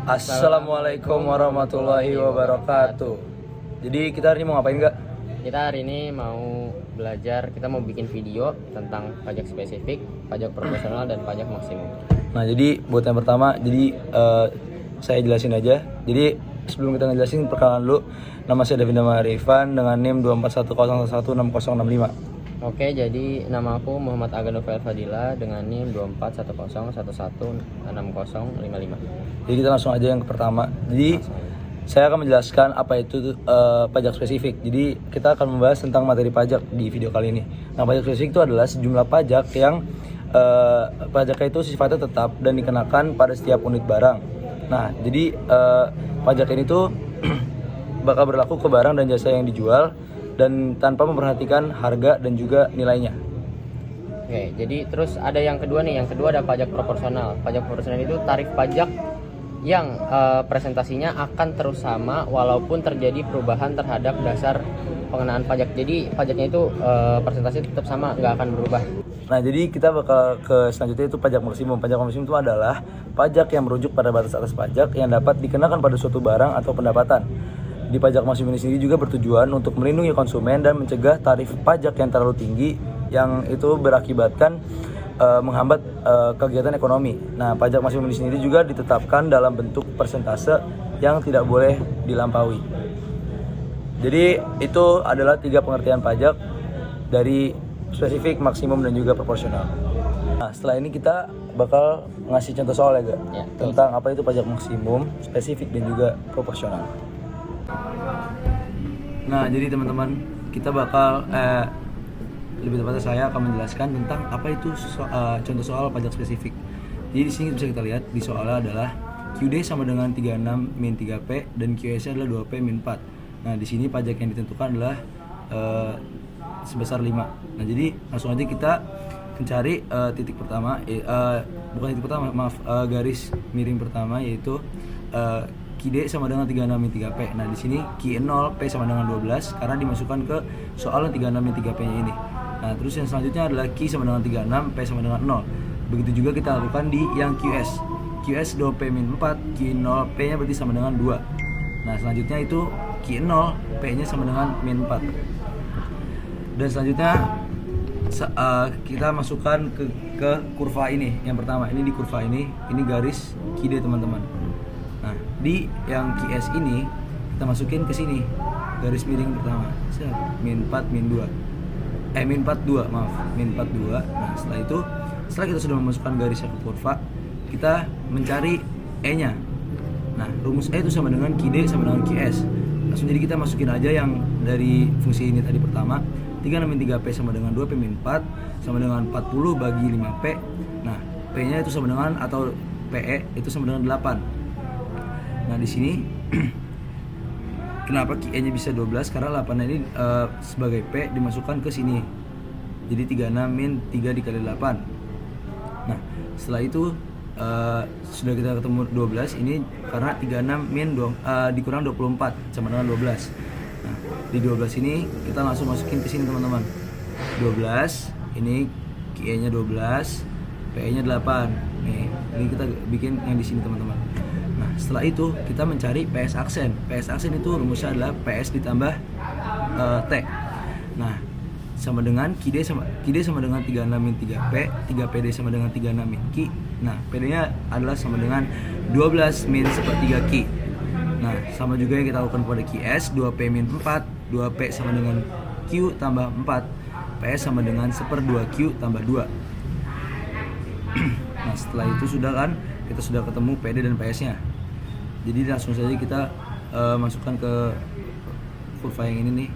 Assalamualaikum warahmatullahi wabarakatuh. Jadi kita hari ini mau ngapain nggak? Kita hari ini mau belajar, kita mau bikin video tentang pajak spesifik, pajak proporsional, dan pajak maksimum. Nah jadi buat yang pertama, saya jelasin aja. Jadi sebelum kita ngejelasin, perkenalan dulu. Nama saya Davina Marifan dengan NIM 241016065. Oke, jadi nama aku Muhammad Aga Novel Fadila dengan NIM 24111116055. Jadi kita langsung aja yang pertama. Jadi saya akan menjelaskan apa itu pajak spesifik. Jadi kita akan membahas tentang materi pajak di video kali ini. Nah, pajak spesifik itu adalah sejumlah pajak yang pajaknya itu sifatnya tetap dan dikenakan pada setiap unit barang. Nah, jadi pajak ini tuh bakal berlaku ke barang dan jasa yang dijual dan tanpa memperhatikan harga dan juga nilainya. Oke, jadi terus ada yang kedua nih. Yang kedua ada pajak proporsional. Pajak proporsional itu tarif pajak yang presentasinya akan terus sama walaupun terjadi perubahan terhadap dasar pengenaan pajak. Jadi pajaknya itu presentasi tetap sama, nggak akan berubah. Nah, jadi kita bakal ke selanjutnya itu pajak maksimum. Pajak maksimum itu adalah pajak yang merujuk pada batas atas pajak yang dapat dikenakan pada suatu barang atau pendapatan. Di pajak maksimum ini sendiri juga bertujuan untuk melindungi konsumen dan mencegah tarif pajak yang terlalu tinggi yang itu berakibatkan menghambat kegiatan ekonomi. Nah, pajak maksimum ini sendiri juga ditetapkan dalam bentuk persentase yang tidak boleh dilampaui. Jadi itu adalah 3 pengertian pajak dari spesifik, maksimum, dan juga proporsional. Nah, setelah ini kita bakal ngasih contoh soal ya, tentang apa itu pajak maksimum, spesifik, dan juga proporsional. Nah, jadi teman-teman, kita bakal lebih tepatnya saya akan menjelaskan tentang apa itu contoh soal pajak spesifik. Jadi di sini bisa kita lihat di soalnya adalah QD sama dengan 36 min 3P dan QS adalah 2P min 4. Nah, di sini pajak yang ditentukan adalah sebesar 5. Nah, jadi langsung aja kita mencari titik pertama, bukan titik pertama, maaf, garis miring pertama, yaitu QD sama dengan 36 min 3P. Nah, di sini Q0 P sama dengan 12 karena dimasukkan ke soal yang 36 min 3P-nya ini. Nah, terus yang selanjutnya adalah Q sama dengan 36, P sama dengan 0. Begitu juga kita lakukan di yang QS. QS 2P min 4, Q0 P-nya berarti sama dengan 2. Nah, selanjutnya itu Q0 P-nya sama dengan min 4. Dan selanjutnya kita masukkan ke kurva ini. Yang pertama, ini di kurva ini garis QD, teman-teman. Nah, di yang QS ini kita masukin ke sini garis miring pertama, min 4 min 2. Min 42, maaf, min 42. Nah, setelah kita sudah memasukkan garisnya ke kurva, kita mencari E-nya. Nah, rumus E itu sama dengan QD sama dengan QS. Langsung jadi kita masukin aja yang dari fungsi ini tadi pertama. 36 min 3P sama dengan 2P min 4 sama dengan 40 bagi 5P. Nah, P-nya itu sama dengan, atau PE itu sama dengan 8. Nah, di sini kenapa QE-nya bisa 12? Karena 8 ini sebagai P dimasukkan ke sini. Jadi 36 min 3 dikali 8. Nah, setelah itu sudah kita ketemu 12 ini karena 36 min dikurang 24 sama dengan 12. Nah, di 12 ini kita langsung masukin ke sini, teman-teman. 12 ini QE-nya 12, PE-nya 8. Nih, ini kita bikin yang di sini, teman-teman. Nah, setelah itu kita mencari PS aksen. PS aksen itu rumusnya adalah PS ditambah T. Nah, sama dengan QD sama dengan 36 min 3P, 3PD sama dengan 36 min Q. Nah, PD-nya adalah sama dengan 12 min sepertiga Q. Nah, sama juga yang kita lakukan pada QS, 2P min 4, 2P sama dengan Q tambah 4, PS sama dengan 1/2 Q tambah 2. Nah, setelah itu kita sudah ketemu PD dan PS-nya. Jadi langsung saja kita masukkan ke kurva yang ini nih.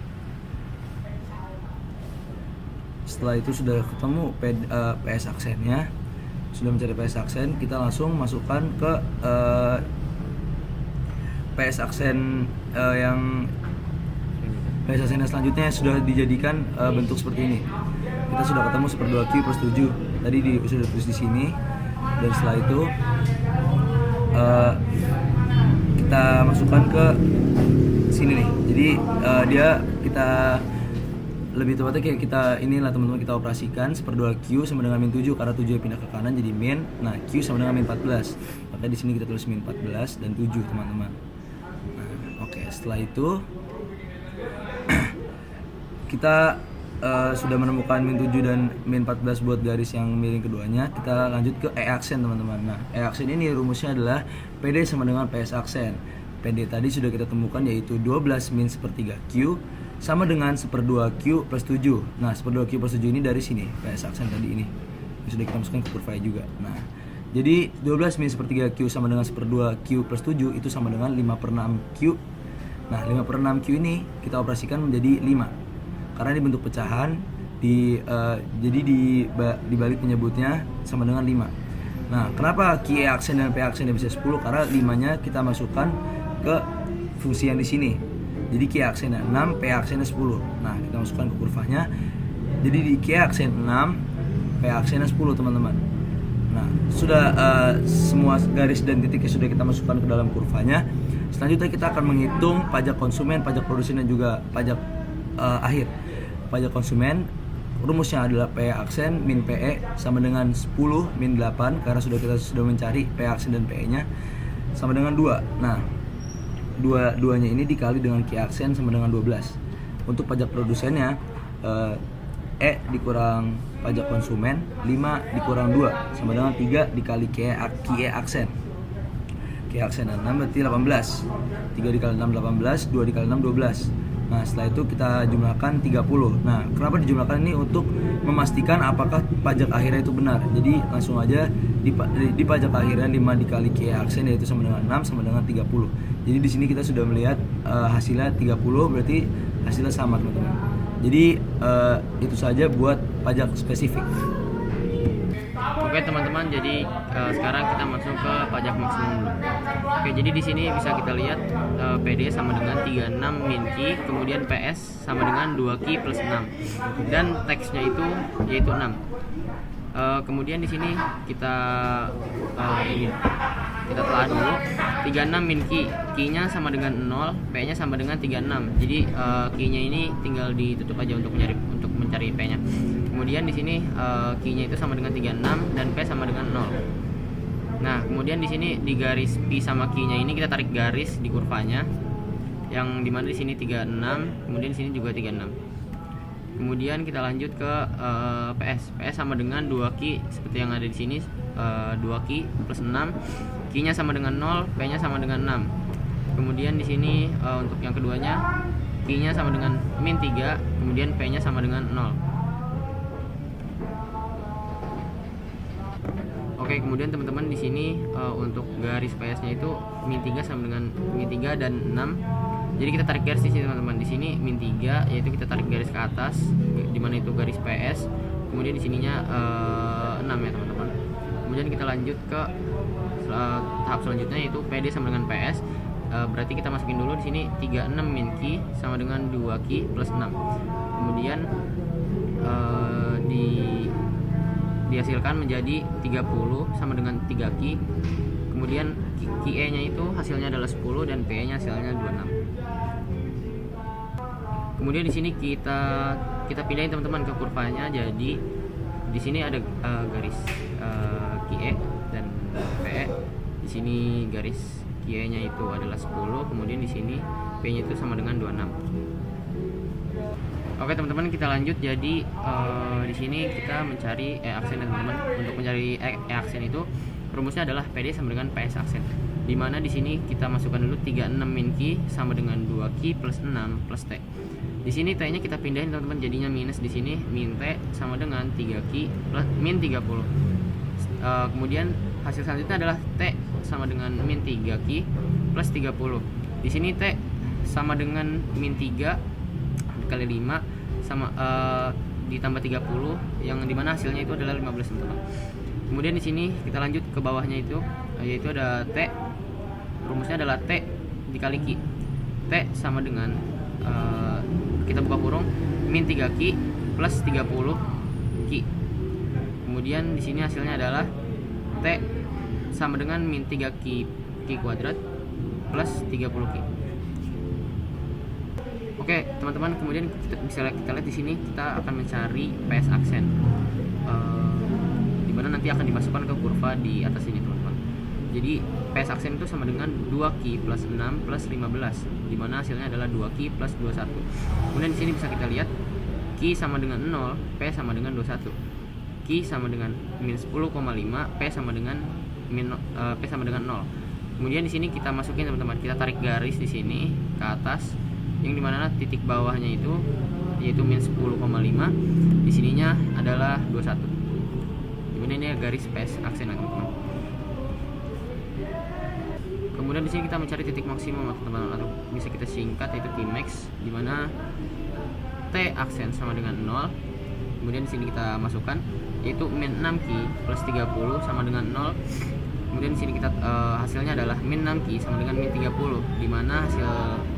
Setelah itu sudah ketemu PS aksennya, sudah mencari PS aksen, kita langsung masukkan ke PS aksen yang PS aksen selanjutnya sudah dijadikan bentuk seperti ini. Kita sudah ketemu 1/2 Q plus 7. Tadi sudah tulis di sini. Dan setelah itu kita masukkan ke sini nih. Jadi kita lebih tepatnya kayak kita inilah teman-teman, kita operasikan 1/2 Q sama dengan min 7 karena 7 pindah ke kanan jadi min. Nah, Q sama dengan min 14. Maka Maka di sini kita tulis min 14 dan 7 teman-teman. Nah, oke, setelah itu kita sudah menemukan min 7 dan min 14 buat garis yang miring keduanya. Kita lanjut ke E aksen teman-teman. Nah, E aksen ini rumusnya adalah PD sama dengan PS aksen. PD tadi sudah kita temukan yaitu 12 min sepertiga Q sama dengan 1/2 Q plus 7. Nah, 1/2 Q plus 7 ini dari sini, PS aksen tadi ini sudah kita masukkan ke kurva juga. Nah, jadi 12 min sepertiga Q sama dengan 1/2 Q plus 7 itu sama dengan 5/6 Q. Nah, 5/6 Q ini kita operasikan menjadi 5 karena ini bentuk pecahan jadi di balik penyebutnya sama dengan 5. Nah, kenapa QE aksen dan P aksen bisa 10? Karena 5-nya kita masukkan ke fungsi yang di sini. Jadi QE aksennya 6, P aksennya 10. Nah, kita masukkan ke kurvanya. Jadi di QE aksen 6, P aksennya 10 teman-teman. Nah, sudah semua garis dan titiknya sudah kita masukkan ke dalam kurvanya. Selanjutnya kita akan menghitung pajak konsumen, pajak produsen dan juga pajak akhir. Pajak konsumen rumusnya adalah P aksen min PE sama dengan 10 min 8 karena kita sudah mencari P aksen dan PE-nya sama dengan 2. Nah, duanya ini dikali dengan Q aksen sama dengan 12. Untuk pajak produsennya E dikurang pajak konsumen 5 dikurang 2 sama dengan 3 dikali Q aksen. Q aksen 6 berarti 18. 3 dikali 6 18, 2 dikali 6 12. Nah, setelah itu kita jumlahkan 30. Nah, kenapa dijumlahkan ini? Untuk memastikan apakah pajak akhirnya itu benar. Jadi langsung aja di pajak akhirnya 5 dikali Q aksen yaitu sama dengan 6 sama dengan 30. Jadi di sini kita sudah melihat hasilnya 30 berarti hasilnya sama teman-teman. Jadi itu saja buat pajak spesifik. Oke teman-teman, jadi sekarang kita masuk ke pajak maksimum dulu. Oke, jadi di sini bisa kita lihat PD sama dengan 36 min Q, kemudian PS sama dengan 2 Q plus 6 dan teksnya itu yaitu 6. Kemudian di sini kita telah dulu 36 min Q, Q-nya sama dengan 0, P-nya sama dengan 36. Jadi Q-nya ini tinggal ditutup aja untuk mencari P-nya. Kemudian di sini Q-nya itu sama dengan 36 dan P sama dengan 0. Nah, kemudian di sini di garis P sama Q-nya ini kita tarik garis di kurvanya yang dimana di sini 36, kemudian di sini juga 36. Kemudian kita lanjut ke PS. PS sama dengan 2 Q seperti yang ada di sini, 2 Q plus 6. Q-nya sama dengan 0, P-nya sama dengan 6. Kemudian di sini untuk yang keduanya Q-nya sama dengan min 3, kemudian P-nya sama dengan 0. Oke, kemudian teman-teman di sini untuk garis PS-nya itu min 3 sama dengan min 3 dan 6. Jadi kita tarik garis di sini teman-teman. Di sini min 3 yaitu kita tarik garis ke atas di mana itu garis PS. Kemudian di sininya 6 ya teman-teman. Kemudian kita lanjut ke tahap selanjutnya yaitu PD sama dengan PS. Berarti kita masukin dulu di sini 36 min Q sama dengan 2 Q plus 6. Kemudian dihasilkan menjadi 30 sama dengan 3 Q. Kemudian QE-nya itu hasilnya adalah 10 dan PE-nya hasilnya 26. Kemudian di sini kita pindahin teman-teman ke kurvanya. Jadi di sini ada garis QE dan PE. Di sini garis QE-nya itu adalah 10, kemudian di sini P-nya itu sama dengan 26. Oke teman-teman, kita lanjut. Jadi di sini kita mencari E aksen teman-teman. Untuk mencari E aksen itu rumusnya adalah PD sama dengan PS aksen. Dimana di sini kita masukkan dulu 36 min Q sama dengan 2 Q plus 6 plus T. Di sini T-nya kita pindahin teman-teman, jadinya minus di sini min T sama dengan 3 Q plus min 30. Kemudian hasil selanjutnya adalah T sama dengan min 3 Q plus 30. Di sini T sama dengan min 3 dikali 5 sama ditambah 30 yang dimana hasilnya itu adalah 15 teman-teman. Kemudian di sini kita lanjut ke bawahnya itu yaitu ada T, rumusnya adalah T dikali Q. T sama dengan kita buka kurung min 3 Q plus 30 Q. Kemudian di sini hasilnya adalah T sama dengan min 3 Q kuadrat plus 30 Q. Oke teman-teman, kemudian kita lihat di sini kita akan mencari PS aksen, dimana nanti akan dimasukkan ke kurva di atas ini teman-teman. Jadi PS aksen itu sama dengan 2Q plus 6 plus 15, dimana hasilnya adalah 2Q plus 21. Kemudian di sini bisa kita lihat Q sama dengan 0, P sama dengan 21. Q sama dengan min 10,5, P sama dengan P sama dengan 0. Kemudian di sini kita masukin teman-teman, kita tarik garis di sini ke atas, yang dimana titik bawahnya itu yaitu min 10,5, di sininya adalah 21. Kemudian ini garis PS aksen teman-teman. Kemudian di sini kita mencari titik maksimum teman-teman, atau bisa kita singkat yaitu Tmax, di mana T aksen sama dengan 0. Kemudian di sini kita masukkan yaitu min 6Q plus 30 sama dengan 0. Kemudian di sini kita hasilnya adalah min 6Q sama dengan min 30, di mana hasil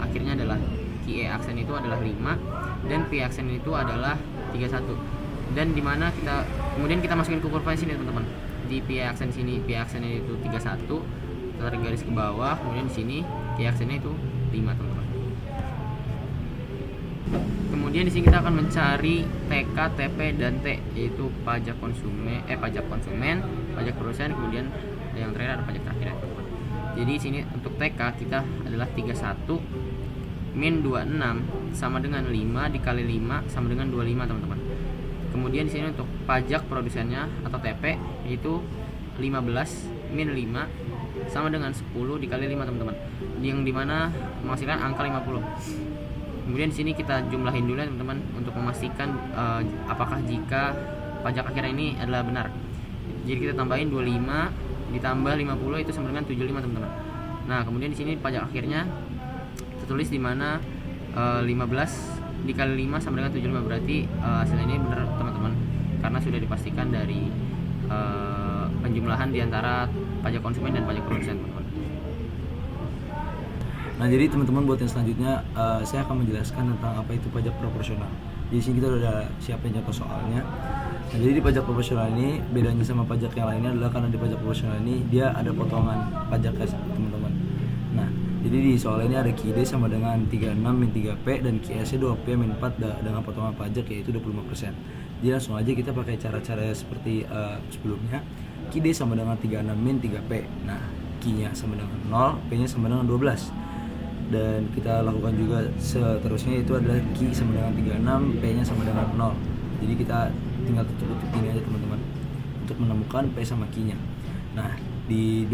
akhirnya adalah QE aksen itu adalah 5 dan P aksen itu adalah 31. Dan di mana kita kemudian kita masukin ke kurva sini teman-teman. Di P aksen sini, P aksennya itu 31. Kita tarik garis ke bawah, kemudian di sini Q aksennya itu 5 teman-teman. Kemudian di sini kita akan mencari TK, TP dan T, yaitu pajak konsumen, pajak produsen, kemudian yang terakhir ada pajak terakhir ya, teman-teman. Jadi di sini untuk TK kita adalah 31 min 26 sama dengan 5 dikali 5 sama dengan 25 teman-teman. Kemudian di sini untuk pajak produsennya atau TP yaitu 15 min 5 sama dengan 10 dikali 5 teman-teman, yang dimana menghasilkan angka 50. Kemudian di sini kita jumlahin dulu ya teman-teman untuk memastikan apakah jika pajak akhir ini adalah benar. Jadi kita tambahin 25 ditambah 50 itu sama dengan 75 teman-teman. Nah, kemudian di sini pajak akhirnya tertulis di mana 15 dikali 5 sama dengan 75, berarti hasilnya ini benar teman-teman, karena sudah dipastikan dari penjumlahan di antara pajak konsumen dan pajak produsen teman-teman. Nah, jadi teman-teman buat yang selanjutnya saya akan menjelaskan tentang apa itu pajak proporsional. Di sini kita udah siapin contoh soalnya. Nah, jadi di pajak proporsional ini bedanya sama pajak yang lainnya adalah karena di pajak proporsional ini dia ada potongan pajaknya teman-teman. Nah, jadi di soal ini ada QID sama dengan 36 min 3P dan QS 2P min 4 dengan potongan pajak yaitu 25%. Jadi langsung aja kita pakai cara-cara seperti sebelumnya. QID sama dengan 36 min 3P. Nah, Q-nya sama dengan 0, P-nya sama dengan 12. Dan kita lakukan juga seterusnya, itu adalah Q sama dengan 36, P-nya sama dengan 0. Jadi kita tinggal tutup ini aja teman-teman untuk menemukan P sama Q-nya. Nah, di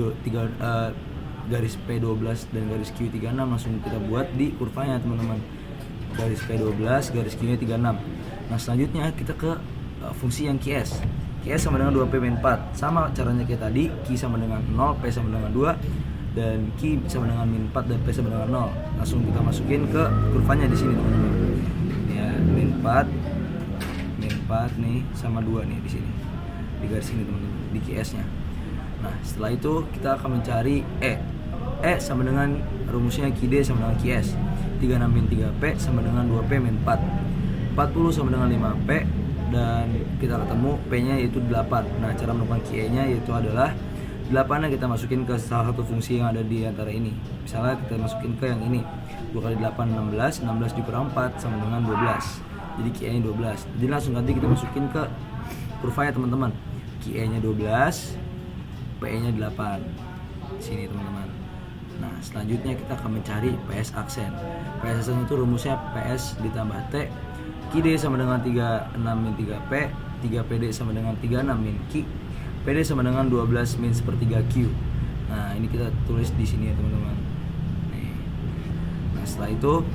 garis P12 dan garis Q36 langsung kita buat di kurvanya teman-teman. Garis P12, garis Q-nya 36. Nah, selanjutnya kita ke fungsi yang QS. QS sama dengan 2P min 4. Sama caranya kayak tadi, Q sama dengan 0, P sama dengan 2, dan Q sama dengan min 4 dan P sama dengan 0. Langsung kita masukin ke kurvanya di sini teman-teman. Ya, min 4 nih sama 2 nih di sini. Di garis ini teman-teman, di QS-nya. Nah, setelah itu kita akan mencari E. E sama dengan rumusnya QD sama dengan QS. 36 min 3P sama dengan 2P min 4. 40 sama dengan 5P dan kita ketemu P-nya yaitu 8. Nah, cara menemukan QE-nya yaitu adalah 8-nya kita masukin ke salah satu fungsi yang ada di antara ini. Misalnya kita masukin ke yang ini. 2 kali 8 16, 16 dikurang 4 sama dengan 12. Jadi QE-nya 12. Jadi langsung nanti kita masukin ke kurvanya teman-teman. QE-nya 12, PE-nya 8. Di sini teman-teman. Nah, selanjutnya kita akan mencari PS aksen. PS aksen itu rumusnya PS ditambah T. QD sama dengan 36 min 3P, 3PD sama dengan 36 min Q. PD sama dengan 12 min sepertiga Q. Nah, ini kita tulis di sini ya teman-teman. Nih. Nah, setelah itu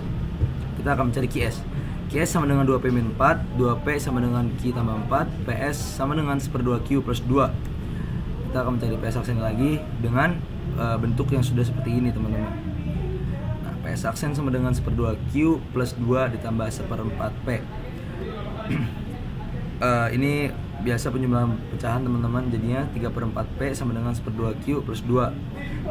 kita akan mencari QS. QS sama dengan 2P min 4, 2P sama dengan Q tambah 4, PS sama dengan 1/2 Q plus 2. Kita akan mencari PS aksen lagi dengan bentuk yang sudah seperti ini teman-teman. Nah, PS aksen sama dengan 1/2 Q plus 2 ditambah 1/4 P. Ini biasa penjumlahan pecahan teman-teman, jadinya 3/4 P sama dengan 1/2 Q plus 2.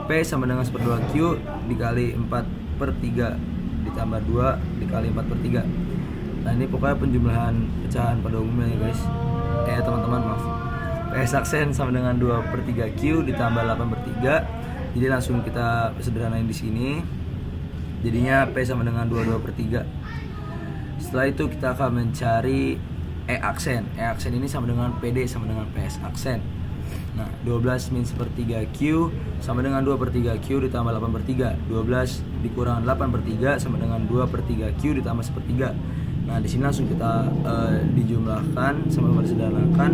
P sama dengan 1/2 Q dikali 4/3 ditambah 2 dikali 4/3. Nah, ini pokoknya penjumlahan pecahan pada umumnya ya guys. Teman-teman maaf. PS aksen sama dengan 2/3 Q ditambah 8/3. Jadi langsung kita sederhanain di sini. Jadinya P sama dengan 22/3. Setelah itu kita akan mencari E aksen. E aksen ini sama dengan PD sama dengan PS aksen. Nah, 12 min 1/3 Q sama dengan 2/3 Q ditambah 8/3. 12 dikurang 8/3 sama dengan 2/3 Q ditambah 1/3. Nah, di sini langsung kita dijumlahkan sama disederhanakan.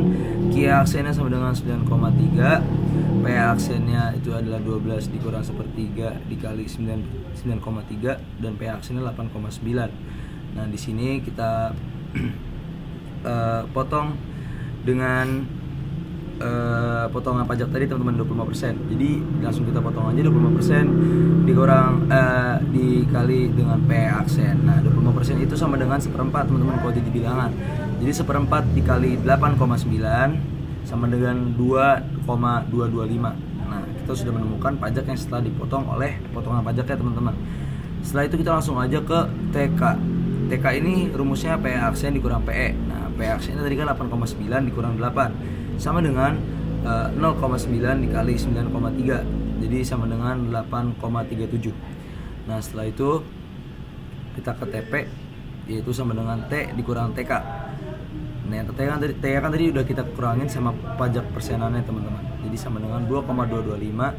Q aksennya sama dengan 9,3. P aksennya itu adalah 12 dikurang 1/3 dikali 9,3 dan P aksennya 8,9. Nah, di sini kita potong dengan potongan pajak tadi teman-teman 25%. Jadi langsung kita potong aja 25% dikurang dikali dengan P aksen. Nah, 25% itu sama dengan 1/4 teman-teman kalau jadi bilangan. Jadi 1/4 dikali 8,9 sama dengan 2,225. Nah, kita sudah menemukan pajak yang setelah dipotong oleh potongan pajaknya teman-teman. Setelah itu kita langsung aja ke TK. TK ini rumusnya P aksen dikurang PE. Nah, P aksennya tadi kan 8,9 dikurang 8 sama dengan 0,9 dikali 9,3. Jadi sama dengan 8,37. Nah, setelah itu kita ke TP, yaitu sama dengan T dikurang TK. Nah, yang TK kan tadi udah kita kurangin sama pajak persenannya teman-teman. Jadi sama dengan 2,225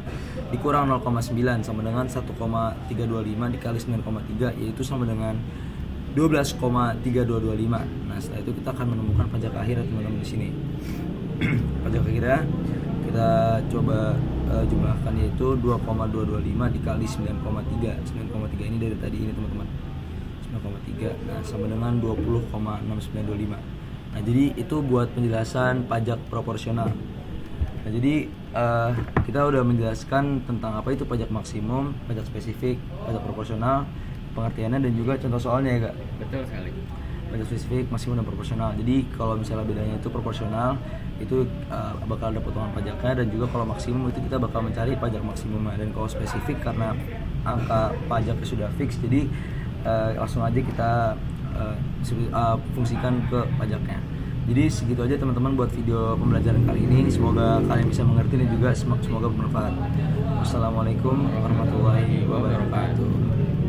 dikurang 0,9 sama dengan 1,325 dikali 9,3, yaitu sama dengan 12,3225. Nah, setelah itu kita akan menemukan pajak akhir teman-teman di sini. Pajak akhirnya kita coba jumlahkan, yaitu 2,225 dikali 9,3. 9,3 ini dari tadi ini teman-teman. 9,3. Nah, sama dengan 20,6925. Nah, jadi itu buat penjelasan pajak proporsional. Nah, jadi kita udah menjelaskan tentang apa itu pajak maksimum, pajak spesifik, pajak proporsional, pengertiannya dan juga contoh soalnya ya Kak. Betul sekali. Pajak spesifik, maksimum dan proporsional. Jadi kalau misalnya bedanya itu proporsional itu bakal ada potongan pajaknya, dan juga kalau maksimum itu kita bakal mencari pajak maksimumnya, dan kalau spesifik karena angka pajaknya sudah fix, jadi langsung aja kita fungsikan ke pajaknya. Jadi segitu aja teman-teman buat video pembelajaran kali ini. Semoga kalian bisa mengerti dan juga semoga bermanfaat. Wassalamualaikum warahmatullahi wabarakatuh.